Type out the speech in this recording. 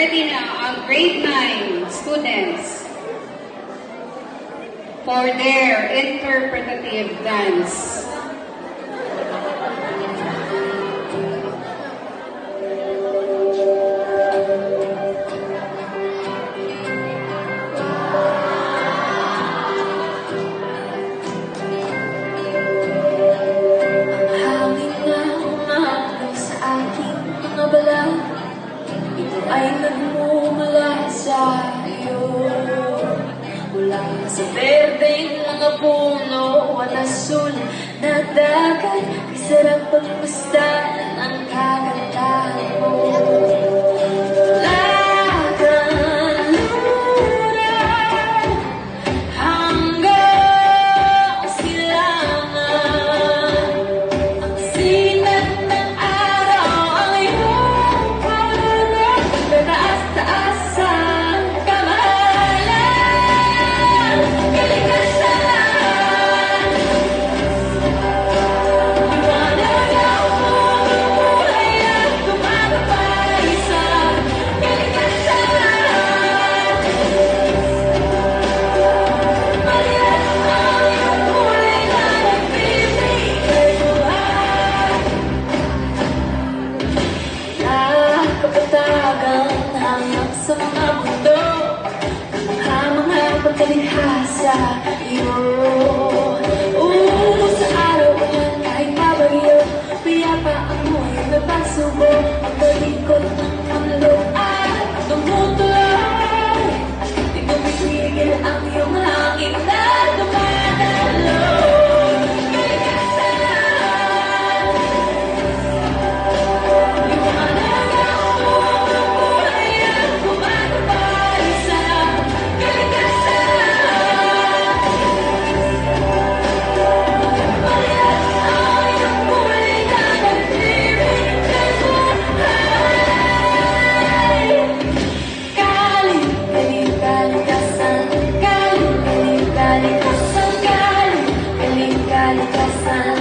ready na ang grade 9 students for their interpretative dance. Ito ay nagmumula sa iyo, mula sa berdeng mga puno at asul na dagat. Ay sarap pagmasdan ang kagandahan mo. Sa mga mundo, mga pagkalikha sa iyo. Sa araw yan, kahit mabagyo, piyapa ang mo'y napagsubok. Ang balikot ng mundo at tumutuloy. Di kumipigil ang iyong hangin na dumadalo. Kalikasan,